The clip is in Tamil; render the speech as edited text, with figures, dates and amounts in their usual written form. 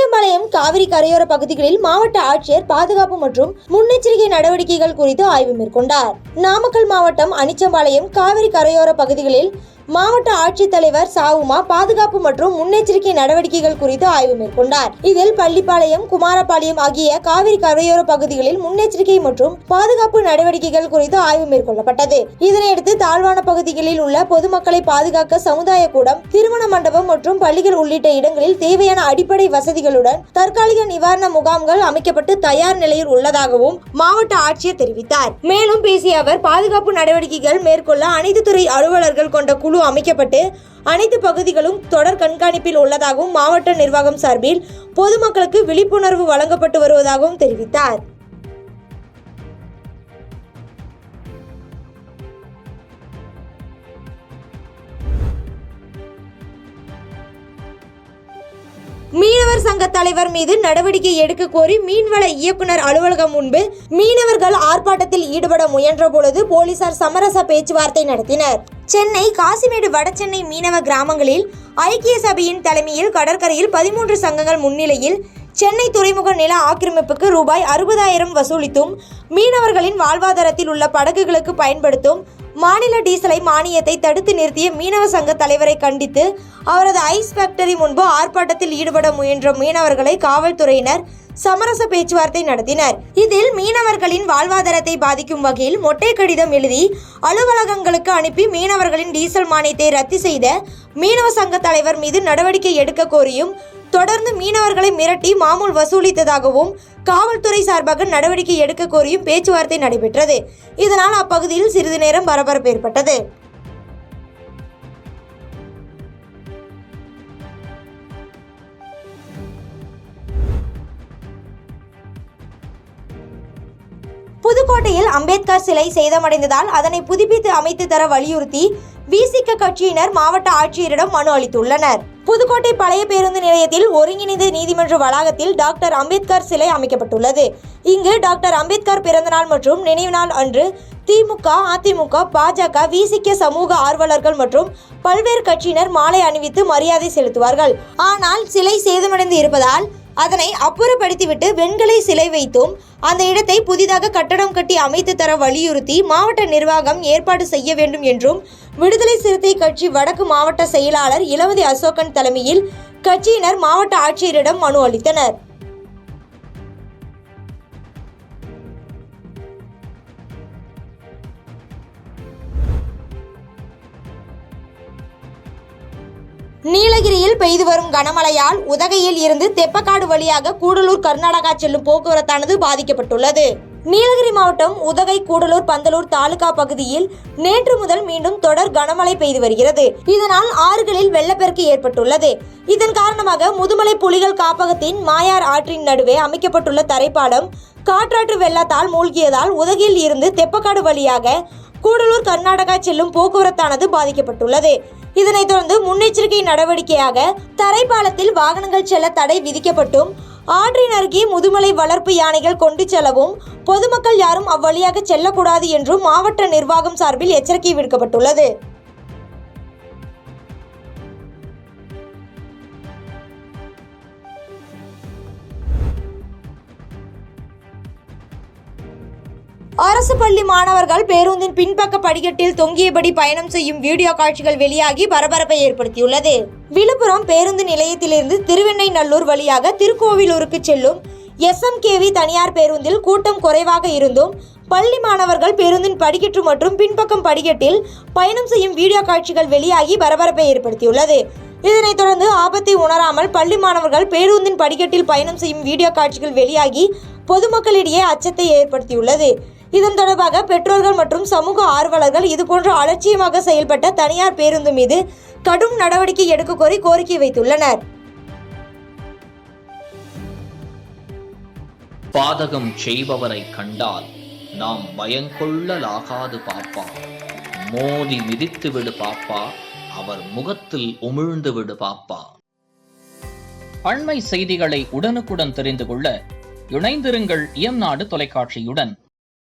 அனிச்சம்பாளையம் காவிரி கரையோர பகுதிகளில் மாவட்ட ஆட்சியர் பாதுகாப்பு மற்றும் முன்னெச்சரிக்கை நடவடிக்கைகள் குறித்து ஆய்வு மேற்கொண்டார். நாமக்கல் மாவட்டம் அனிச்சம்பாளையம் காவிரி கரையோர பகுதிகளில் மாவட்ட ஆட்சித்தலைவர் சாவுமா பாதுகாப்பு மற்றும் முன்னெச்சரிக்கை நடவடிக்கைகள் குறித்து ஆய்வு மேற்கொண்டார். இதில் பள்ளிப்பாளையம், குமாரபாளையம் ஆகிய காவிரி கரையோர பகுதிகளில் முன்னெச்சரிக்கை மற்றும் பாதுகாப்பு நடவடிக்கைகள் குறித்து ஆய்வு மேற்கொள்ளப்பட்டது. இதனையடுத்து தாழ்வான பகுதிகளில் உள்ள பொதுமக்களை பாதுகாக்க சமுதாய கூடம், திருமண மண்டபம் மற்றும் பள்ளிகள் உள்ளிட்ட இடங்களில் தேவையான அடிப்படை வசதிகளுடன் தற்காலிக நிவாரண முகாம்கள் அமைக்கப்பட்டு தயார் நிலையில் உள்ளதாகவும் மாவட்ட ஆட்சியர் தெரிவித்தார். மேலும் பேசிய அவர், பாதுகாப்பு நடவடிக்கைகள் மேற்கொள்ள அனைத்து துறை அலுவலர்கள் கொண்ட குழு அமைக்கப்பட்டு அனைத்து பகுதிகளும் தொடர் கண்காணிப்பில் உள்ளதாகவும் மாவட்ட நிர்வாகம் சார்பில் பொதுமக்களுக்கு விழிப்புணர்வு வழங்கப்பட்டு வருவதாகவும் தெரிவித்தார். மீனவர் சங்க தலைவர் மீது நடவடிக்கை எடுக்க கோரி மீன்வள இயக்குனர் அலுவலகம் முன்பு மீனவர்கள் ஆர்ப்பாட்டத்தில் ஈடுபட முயன்ற பொழுது போலீசார் சமரச பேச்சுவார்த்தை நடத்தினர். சென்னை காசிமேடு வடசென்னை மீனவ கிராமங்களில் ஐக்கிய சபையின் தலைமையில் கடற்கரையில் 13 சங்கங்கள் முன்னிலையில் சென்னை துறைமுக நில ஆக்கிரமிப்புக்கு ரூபாய் 60,000 வசூலித்தும் மீனவர்களின் வாழ்வாதாரத்தில் உள்ள படகுகளுக்கு பயன்படுத்தும் மாநில டீசலை மானியத்தை தடுத்து நிறுத்திய மீனவ சங்க தலைவரை கண்டித்து அவரது ஐஸ் ஃபேக்டரி முன்பு ஆர்ப்பாட்டத்தில் ஈடுபட முயன்ற மீனவர்களை காவல்துறையினர் சமரச பேச்சுவார்த்தை நடத்தினர். இதில் மீனவர்களின் வாழ்வாதாரத்தை பாதிக்கும் வகையில் மொட்டை கடிதம் எழுதி அலுவலகங்களுக்கு அனுப்பி மீனவர்களின் டீசல் மானியத்தை ரத்து செய்த மீனவ சங்க தலைவர் மீது நடவடிக்கை எடுக்க கோரியும் தொடர்ந்து மீனவர்களை மிரட்டி மாமூல் வசூலித்ததாகவும் காவல்துறை சார்பாக நடவடிக்கை எடுக்க கோரியும் பேச்சுவார்த்தை நடைபெற்றது. இதனால் அப்பகுதியில் சிறிது நேரம் பரபரப்பு ஏற்பட்டது. புதுக்கோட்டையில் அம்பேத்கர் சிலை சேதமடைந்ததால் அதனை புதுப்பித்து அமைத்து தர வலியுறுத்தி விசிக கட்சியினர் மாவட்ட ஆட்சியரிடம் மனு அளித்துள்ளனர். புதுக்கோட்டை பழைய பேருந்து நிலையத்தில் ஒருங்கிணைந்த நீதிமன்ற வளாகத்தில் டாக்டர் அம்பேத்கர் சிலை அமைக்கப்பட்டுள்ளது. இங்கு டாக்டர் அம்பேத்கர் பிறந்தநாள் மற்றும் நினைவு நாள் அன்று திமுக, அதிமுக, பாஜக, விசிக சமூக ஆர்வலர்கள் மற்றும் பல்வேறு கட்சியினர் மாலை அணிவித்து மரியாதை செலுத்துவார்கள். ஆனால் சிலை சேதமடைந்து இருப்பதால் அதனை அப்புறப்படுத்திவிட்டு வெண்கலை சிலை வைத்தும் அந்த இடத்தை புதிதாக கட்டடம் கட்டி அமைத்து தர வலியுறுத்தி மாவட்ட நிர்வாகம் ஏற்பாடு செய்ய வேண்டும் என்றும் விடுதலை சிறுத்தை கட்சி வடக்கு மாவட்ட செயலாளர் இளவதி அசோகன் தலைமையில் கட்சியினர் மாவட்ட ஆட்சியரிடம் மனு அளித்தனர். நீலகிரியில் பெய்து வரும் கனமழையால் உதகையில் இருந்து தெப்பக்காடு வழியாக கூடலூர் கர்நாடகா செல்லும் போக்குவரத்தானது பாதிக்கப்பட்டுள்ளது. நீலகிரி மாவட்டம் உதகை, கூடலூர், பந்தலூர் தாலுகா பகுதியில் நேற்று முதல் மீண்டும் தொடர் கனமழை பெய்து வருகிறது. இதனால் ஆறுகளில் வெள்ளப்பெருக்கு ஏற்பட்டுள்ளது. இதன் காரணமாக முதுமலை புலிகள் காப்பகத்தின் மாயார் ஆற்றின் நடுவே அமைக்கப்பட்டுள்ள தரைப்பாலம் காற்றாற்று வெள்ளத்தால் மூழ்கியதால் உதகையில் இருந்து தெப்பக்காடு வழியாக கூடலூர் கர்நாடகா செல்லும் போக்குவரத்தானது பாதிக்கப்பட்டுள்ளது. இதனைத் தொடர்ந்து முன்னெச்சரிக்கை நடவடிக்கையாக தரைப்பாலத்தில் வாகனங்கள் செல்ல தடை விதிக்கப்பட்டும் ஆற்றின் அருகே முதுமலை வளர்ப்பு யானைகள் கொண்டு செல்லவும் பொதுமக்கள் யாரும் அவ்வழியாக செல்லக்கூடாது என்றும் மாவட்ட நிர்வாகம் சார்பில் எச்சரிக்கை விடுக்கப்பட்டுள்ளது. அரசு பள்ளி மாணவர்கள் பேருந்தின் பின்பக்க படிக்கட்டில் தொங்கியபடி பயணம் செய்யும் வீடியோ காட்சிகள் வெளியாகி பரபரப்பை ஏற்படுத்தியுள்ளது. விழுப்புரம் பேருந்து நிலையத்திலிருந்து திருவெண்ணைநல்லூர் வழியாக திருக்கோவிலூருக்கு செல்லும் SMKV தனியார் பேருந்தில் கூட்டம் குறைவாக இருந்தும் பள்ளி மாணவர்கள் பேருந்தின் படிக்கட்டு மற்றும் பின்பக்கம் படிக்கட்டில் பயணம் செய்யும் வீடியோ காட்சிகள் வெளியாகி பரபரப்பை ஏற்படுத்தியுள்ளது. இதனைத் தொடர்ந்து ஆபத்தை உணராமல் பள்ளி மாணவர்கள் பேருந்தின் படிக்கட்டில் பயணம் செய்யும் வீடியோ காட்சிகள் வெளியாகி பொதுமக்களிடையே அச்சத்தை ஏற்படுத்தியுள்ளது. இதன் தொடர்பாக பெற்றோர்கள் மற்றும் சமூக ஆர்வலர்கள் இதுபோன்ற அலட்சியமாக செயல்பட்ட தனியார் பேருந்து மீது கடும் நடவடிக்கை எடுக்க கோரி கோரிக்கை வைத்துள்ளனர். பாதகம் செய்பவரை கண்டால் நாம் பயங்கொள்ளலாகாது பாப்பா, மோதி மிதித்து விடு பாப்பா, அவர் முகத்தில் உமிழ்ந்து விடு பாப்பா. அண்மை செய்திகளை உடனுக்குடன் தெரிந்து கொள்ள இணைந்திருங்கள் இயம்நாடு தொலைக்காட்சியுடன்.